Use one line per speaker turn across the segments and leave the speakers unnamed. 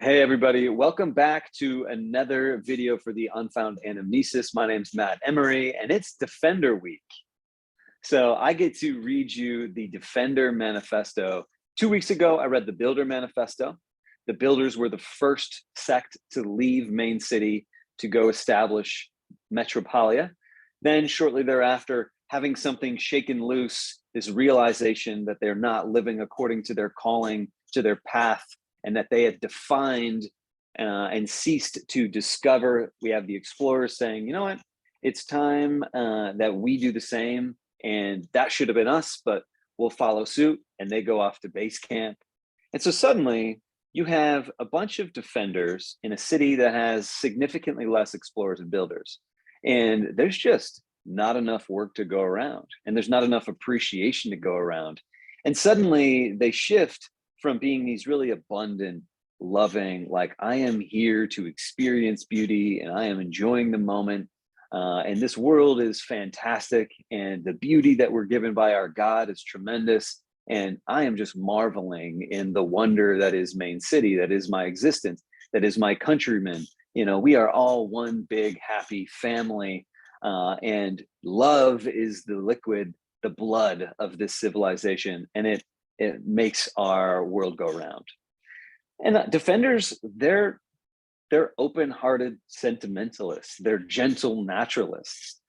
Hey everybody, welcome back to another video for the Unfound Anamnesis. My name's Matt Emery and it's Defender Week. So I get to read you the Defender Manifesto. 2 weeks ago, I read the Builder Manifesto. The Builders were the first sect to leave Main City to go establish Metropolia. Then shortly thereafter, having something shaken loose, this realization that they're not living according to their calling, to their path, and that they had defined and ceased to discover. We have the explorers saying, you know what, it's time that we do the same, and that should have been us, but we'll follow suit, and they go off to base camp. And so suddenly you have a bunch of defenders in a city that has significantly less explorers and builders, and there's just not enough work to go around, and there's not enough appreciation to go around. And suddenly they shift from being these really abundant, loving, like, I am here to experience beauty and I am enjoying the moment. And this world is fantastic. And the beauty that we're given by our God is tremendous. And I am just marveling in the wonder that is Main City, that is my existence, that is my countrymen. You know, we are all one big happy family. And love is the liquid, the blood of this civilization. And it makes our world go round. And defenders, they're open-hearted sentimentalists, they're gentle naturalists.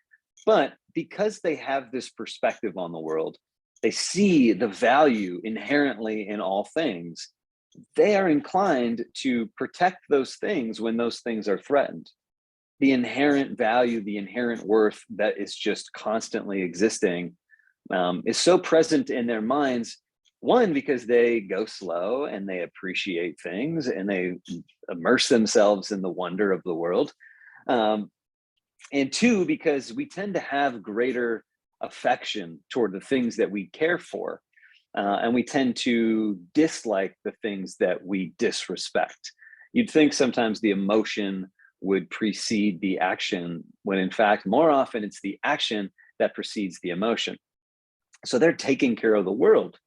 But because they have this perspective on the world, they see the value inherently in all things, they are inclined to protect those things when those things are threatened. The inherent value, the inherent worth that is just constantly existing is so present in their minds. One, because they go slow and they appreciate things and they immerse themselves in the wonder of the world. And two, because we tend to have greater affection toward the things that we care for. And we tend to dislike the things that we disrespect. You'd think sometimes the emotion would precede the action, when in fact, more often it's the action that precedes the emotion. So they're taking care of the world.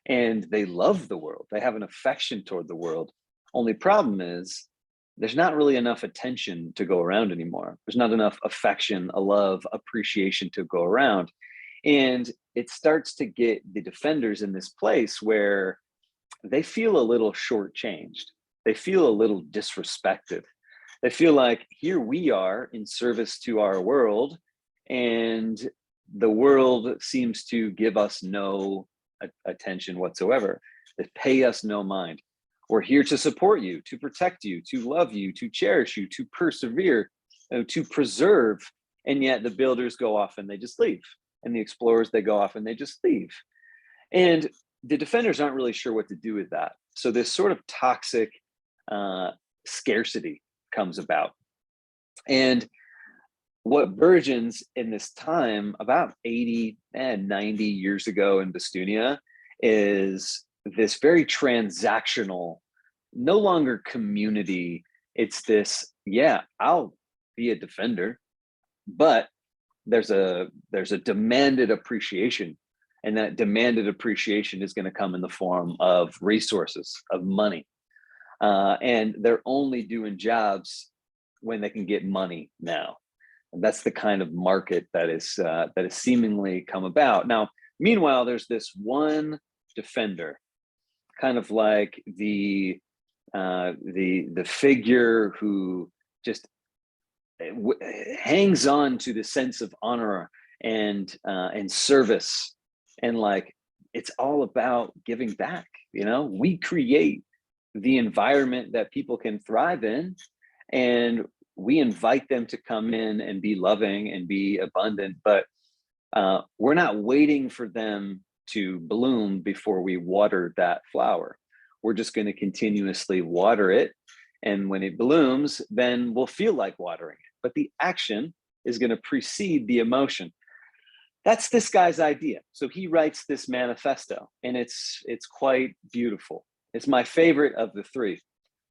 And they love the world. They have an affection toward the world. Only problem is there's not really enough attention to go around anymore. There's not enough affection, a love, appreciation to go around. And it starts to get the defenders in this place where they feel a little shortchanged. They feel a little disrespected. They feel like here we are in service to our world, and the world seems to give us no attention whatsoever. They pay us no mind. We're here to support you, to protect you, to love you, to cherish you, to persevere, to preserve. And yet the builders go off and they just leave. And the explorers, they go off and they just leave. And the defenders aren't really sure what to do with that. So this sort of toxic scarcity comes about. And what burgeons in this time, about 80 and 90 years ago in Bastunia, is this very transactional, no longer community. It's this, yeah, I'll be a defender, but there's a demanded appreciation. And that demanded appreciation is going to come in the form of resources, of money. And they're only doing jobs when they can get money now. And that's the kind of market that is seemingly come about. Now, meanwhile, there's this one defender, kind of like the figure who just hangs on to the sense of honor and service, and like it's all about giving back. You know, we create the environment that people can thrive in, and we invite them to come in and be loving and be abundant, but we're not waiting for them to bloom before we water that flower. We're just going to continuously water it. And when it blooms, then we'll feel like watering it. But the action is going to precede the emotion. That's this guy's idea. So he writes this manifesto, and it's quite beautiful. It's my favorite of the three.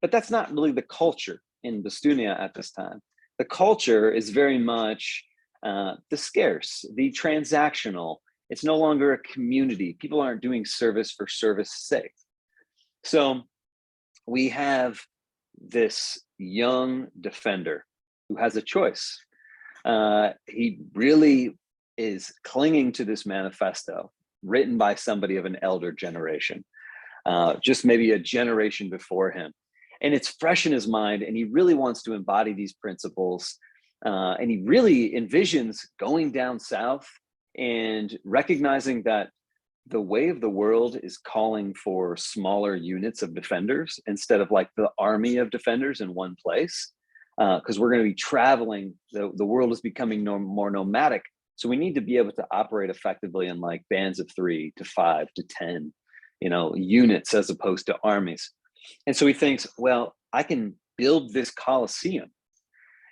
But that's not really the culture in Bastunia at this time. The culture is very much the scarce, the transactional. It's no longer a community. People aren't doing service for service sake. So we have this young defender who has a choice. He really is clinging to this manifesto written by somebody of an elder generation, just maybe a generation before him. And it's fresh in his mind, and he really wants to embody these principles. And he really envisions going down south and recognizing that the way of the world is calling for smaller units of defenders instead of like the army of defenders in one place. Because we're going to be traveling, the world is becoming more nomadic. So we need to be able to operate effectively in like bands of 3 to 5 to 10, units as opposed to armies. And so he thinks, well, I can build this Coliseum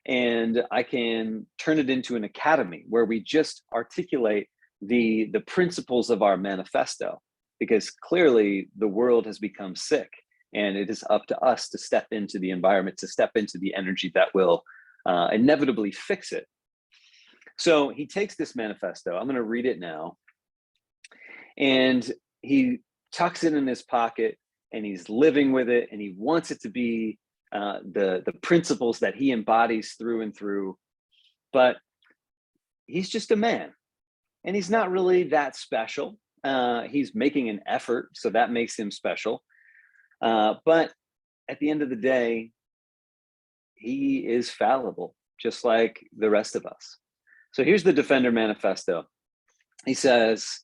and I can turn it into an academy where we just articulate the principles of our manifesto, because clearly the world has become sick, and it is up to us to step into the environment, to step into the energy that will inevitably fix it. So he takes this manifesto, I'm going to read it now, and he tucks it in his pocket, and he's living with it, and he wants it to be the principles that he embodies through and through. But he's just a man, and he's not really that special. He's making an effort, so that makes him special. But at the end of the day, he is fallible, just like the rest of us. So here's the Defender Manifesto. It says,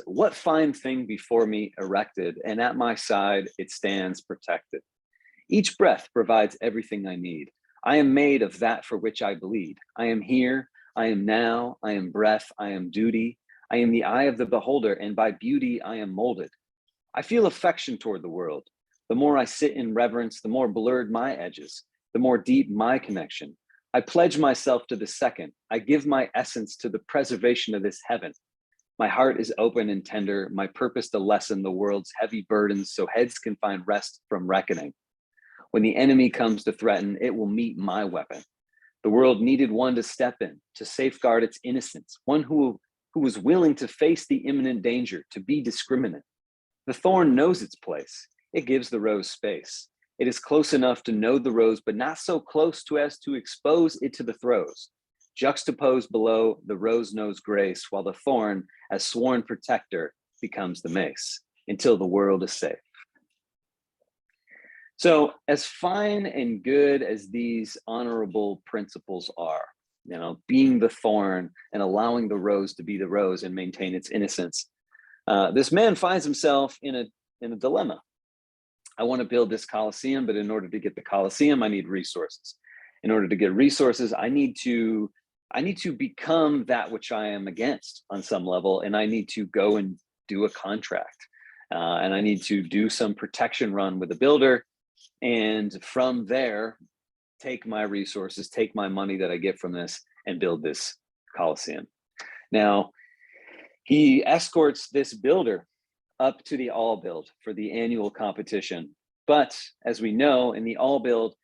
"What fine thing before me erected, and at my side it stands protected. Each breath provides everything I need. I am made of that for which I bleed. I am here, I am now, I am breath, I am duty. I am the eye of the beholder, and by beauty I am molded. I feel affection toward the world. The more I sit in reverence, the more blurred my edges, the more deep my connection. I pledge myself to the second. I give my essence to the preservation of this heaven. My heart is open and tender, my purpose to lessen the world's heavy burdens so heads can find rest from reckoning. When the enemy comes to threaten, it will meet my weapon. The world needed one to step in, to safeguard its innocence, one who was willing to face the imminent danger, to be discriminate. The thorn knows its place. It gives the rose space. It is close enough to know the rose, but not so close as to expose it to the throes. Juxtaposed below, the rose knows grace, while the thorn, as sworn protector, becomes the mace, until the world is safe." So as fine and good as these honorable principles are, being the thorn and allowing the rose to be the rose and maintain its innocence, this man finds himself in a dilemma. I want to build this Coliseum, but in order to get the Coliseum, I need resources. In order to get resources, I need to become that which I am against on some level, and I need to go and do a contract, and I need to do some protection run with a builder, and from there, take my resources, take my money that I get from this, and build this Coliseum. Now, he escorts this builder up to the all build for the annual competition. But as we know, in the all build,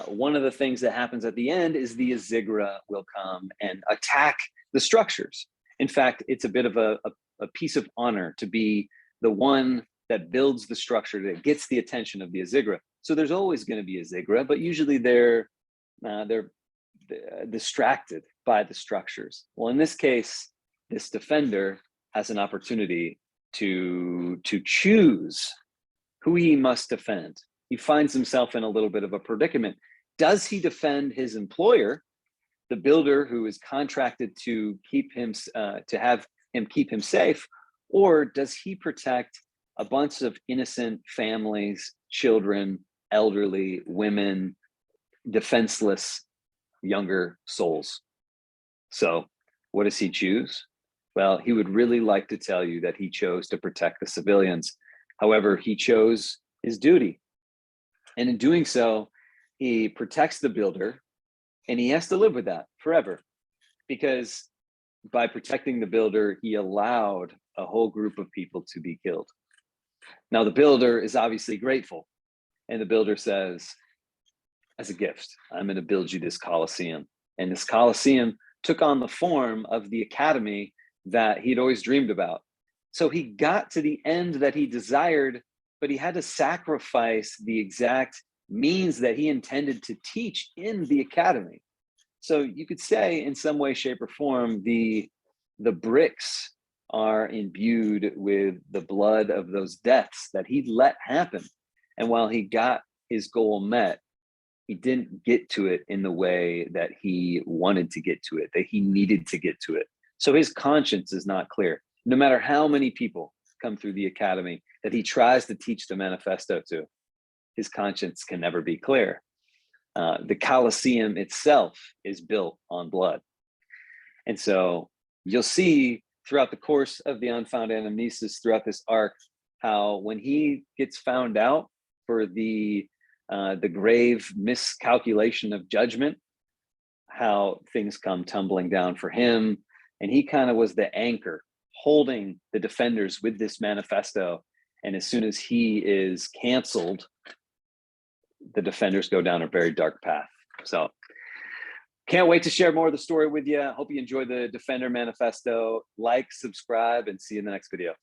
one of the things that happens at the end is the Azigra will come and attack the structures. In fact, it's a bit of a piece of honor to be the one that builds the structure that gets the attention of the Azigra. So there's always going to be a Azigra, but usually they're distracted by the structures. Well, in this case, this defender has an opportunity to choose who he must defend. He finds himself in a little bit of a predicament. Does he defend his employer, the builder who is contracted to keep him, to have him keep him safe, or does he protect a bunch of innocent families, children, elderly, women, defenseless, younger souls? So what does he choose? Well, he would really like to tell you that he chose to protect the civilians. However, he chose his duty. And in doing so, he protects the builder, and he has to live with that forever, because by protecting the builder, he allowed a whole group of people to be killed. Now, the builder is obviously grateful, and the builder says, as a gift, I'm going to build you this Coliseum. And this Coliseum took on the form of the academy that he'd always dreamed about. So he got to the end that he desired, but he had to sacrifice the exact means that he intended to teach in the academy. So you could say in some way, shape, or form, the bricks are imbued with the blood of those deaths that he let happen. And while he got his goal met, he didn't get to it in the way that he wanted to get to it, that he needed to get to it. So his conscience is not clear. No matter how many people come through the academy that he tries to teach the manifesto to, his conscience can never be clear. The Coliseum itself is built on blood. And so you'll see throughout the course of the unfound anamnesis, throughout this arc, how when he gets found out for the grave miscalculation of judgment, how things come tumbling down for him. And he kind of was the anchor holding the defenders with this manifesto. And as soon as he is canceled, the defenders go down a very dark path. So can't wait to share more of the story with you. Hope you enjoy the Defender Manifesto. Like, subscribe, and see you in the next video.